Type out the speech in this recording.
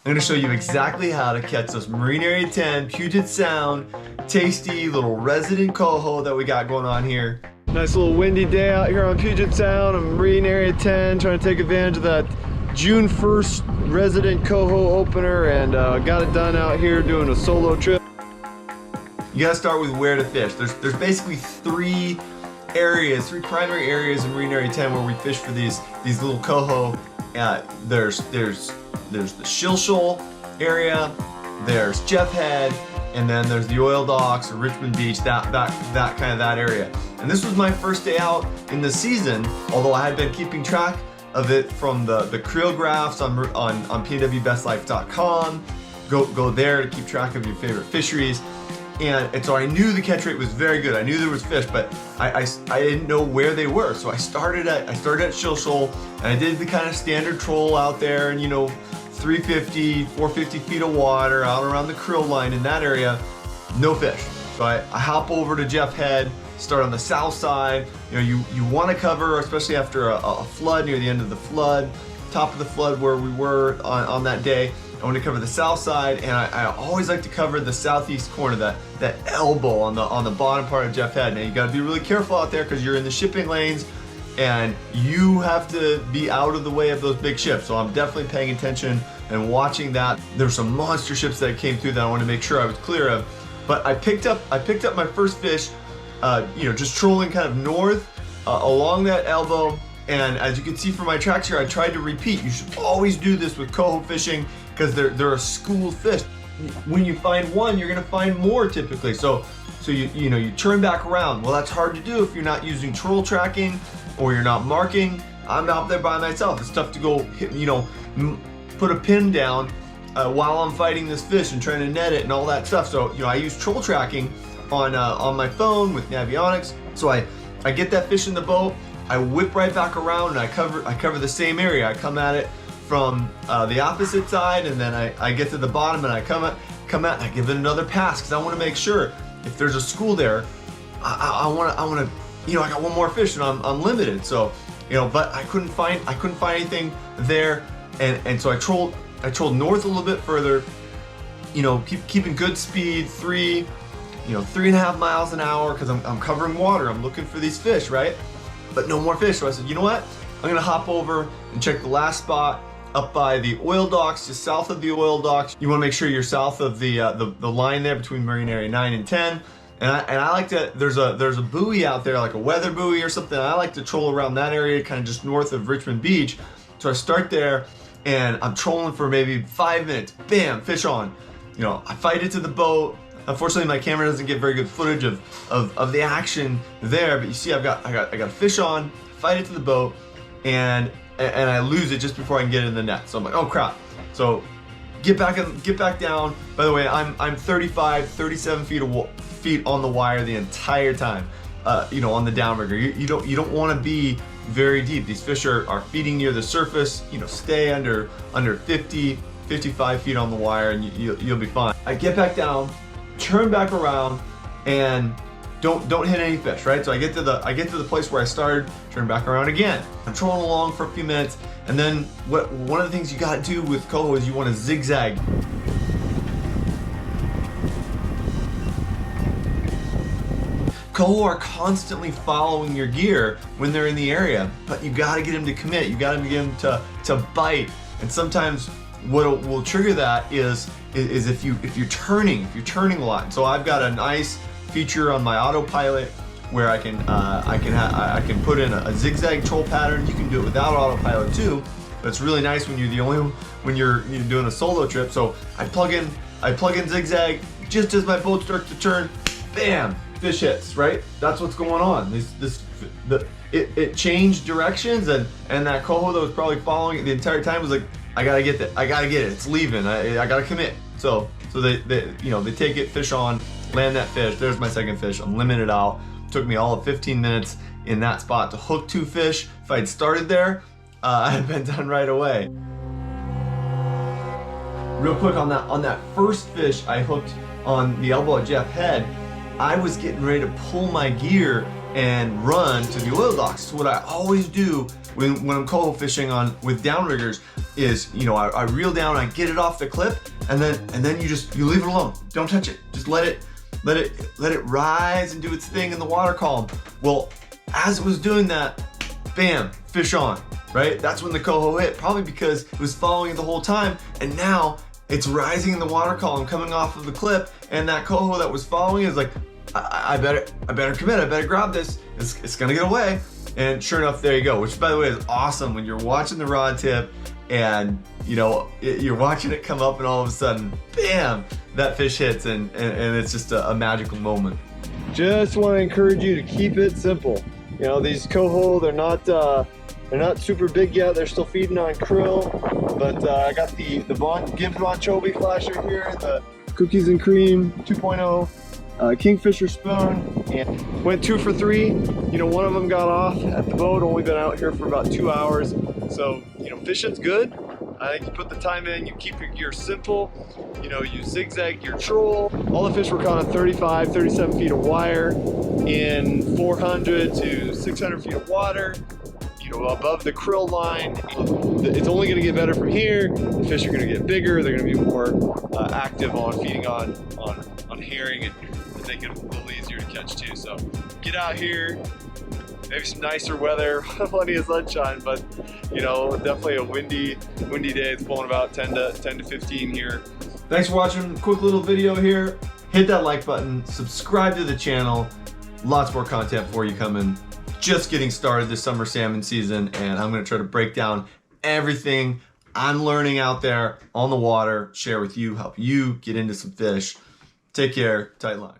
I'm gonna show you exactly how to catch this Marine Area 10 Puget Sound tasty little resident coho that we got going on here. Nice little windy day out here on Puget Sound and Marine Area 10, trying to take advantage of that June 1st resident coho opener, and got it done out here doing a solo trip. You gotta start with where to fish. There's basically three primary areas in Marine Area 10 where we fish for these little coho. There's the Shill Shoal area, there's Jeff Head, and then there's the oil docks or Richmond Beach, that area. And this was my first day out in the season, although I had been keeping track of it from the creographs on pnwbestlife.com. Go there to keep track of your favorite fisheries. And so I knew the catch rate was very good. I knew there was fish, but I didn't know where they were. So I started at Shill Shoal, and I did the kind of standard troll out there, and 350, 450 feet of water out around the krill line in that area, no fish. So I hop over to Jeff Head, start on the south side. You want to cover, especially after a flood, near the end of the flood, top of the flood where we were on that day. I want to cover the south side, and I always like to cover the southeast corner, that elbow on the bottom part of Jeff Head. Now you got to be really careful out there because you're in the shipping lanes, and you have to be out of the way of those big ships. So I'm definitely paying attention and watching that. There's some monster ships that came through that I want to make sure I was clear of. But I picked up my first fish, just trolling kind of north along that elbow. And as you can see from my tracks here, I tried to repeat. You should always do this with coho fishing because they're a school fish. When you find one, you're gonna find more typically. So you turn back around. Well, that's hard to do if you're not using troll tracking or you're not marking. I'm out there by myself. It's tough to go put a pin down while I'm fighting this fish and trying to net it and all that stuff. So I use troll tracking on my phone with Navionics. So I get that fish in the boat. I whip right back around and I cover the same area. I come at it from the opposite side, and then I get to the bottom and I come out and I give it another pass because I want to make sure if there's a school there, I want to I got one more fish and I'm limited. So but I couldn't find anything there, and so I trolled north a little bit further. Keeping good speed, 3.5 miles an hour because I'm covering water. I'm looking for these fish, right? But no more fish. So I said, you know what? I'm gonna hop over and check the last spot up by the oil docks, just south of the oil docks. You wanna make sure you're south of the line there between Marine Area 9 and 10. And I like to, there's a buoy out there, like a weather buoy or something. I like to troll around that area, kind of just north of Richmond Beach. So I start there and I'm trolling for maybe 5 minutes. Bam, fish on. I fight it to the boat. Unfortunately, my camera doesn't get very good footage of the action there, but you see I got a fish on, fight it to the boat, and I lose it just before I can get it in the net. So I'm like, oh crap. So get back down. By the way, I'm 37 feet on the wire the entire time. On the downrigger. You don't want to be very deep. These fish are feeding near the surface. Stay under 50, 55 feet on the wire, and you'll be fine. I get back down, turn back around, and don't hit any fish, right? So I get to the place where I started, turn back around again. I'm trolling along for a few minutes, and then one of the things you gotta do with coho is you want to zigzag. Coho are constantly following your gear when they're in the area, but you gotta get them to commit. You gotta get them to bite, and sometimes what will trigger that is if you're turning a lot. And so I've got a nice feature on my autopilot where I can put in a zigzag troll pattern. You can do it without autopilot too, but it's really nice when you're doing a solo trip. So I plug in zigzag just as my boat starts to turn. Bam, fish hits. Right, that's what's going on. It changed directions, and that coho that was probably following it the entire time was like, I gotta get it. It's leaving. I gotta commit. So they take it, fish on, land that fish. There's my second fish. I'm limited out. Took me all of 15 minutes in that spot to hook 2 fish. If I'd started there, I'd been done right away. Real quick on that first fish I hooked on the elbow at Jeff Head, I was getting ready to pull my gear and run to the oil docks. So what I always do when I'm coho fishing with downriggers is, you know, I reel down, I get it off the clip, and then you leave it alone. Don't touch it. Just let it rise and do its thing in the water column. Well, as it was doing that, bam, fish on, right? That's when the coho hit, probably because it was following it the whole time, and now it's rising in the water column, coming off of the clip, and that coho that was following is like, I better commit, I better grab this, it's gonna get away. And sure enough, there you go, which by the way is awesome when you're watching the rod tip and you know, you're watching it come up and all of a sudden, bam, that fish hits and it's just a magical moment. Just want to encourage you to keep it simple. You know, these coho, they're not super big yet, they're still feeding on krill, but I got the Gibbs Anchovy flasher here, the Cookies and Cream 2.0. Kingfisher spoon, and went 2 for 3. You know, one of them got off at the boat, only been out here for about 2 hours. So, you know, fishing's good. I think you put the time in, you keep your gear simple, you know, you zigzag your troll. All the fish were caught on 35, 37 feet of wire in 400 to 600 feet of water, you know, above the krill line. It's only gonna get better from here. The fish are gonna get bigger, they're gonna be more active on feeding on herring and make it a little easier to catch too. So get out here, maybe some nicer weather, plenty of sunshine, but you know, definitely a windy day. It's blowing about 10 to 15 here. Thanks for watching. Quick little video here. Hit that like button, subscribe to the channel. Lots more content for you coming. Just getting started this summer salmon season, and I'm gonna try to break down everything I'm learning out there on the water, share with you, help you get into some fish. Take care, tight lines.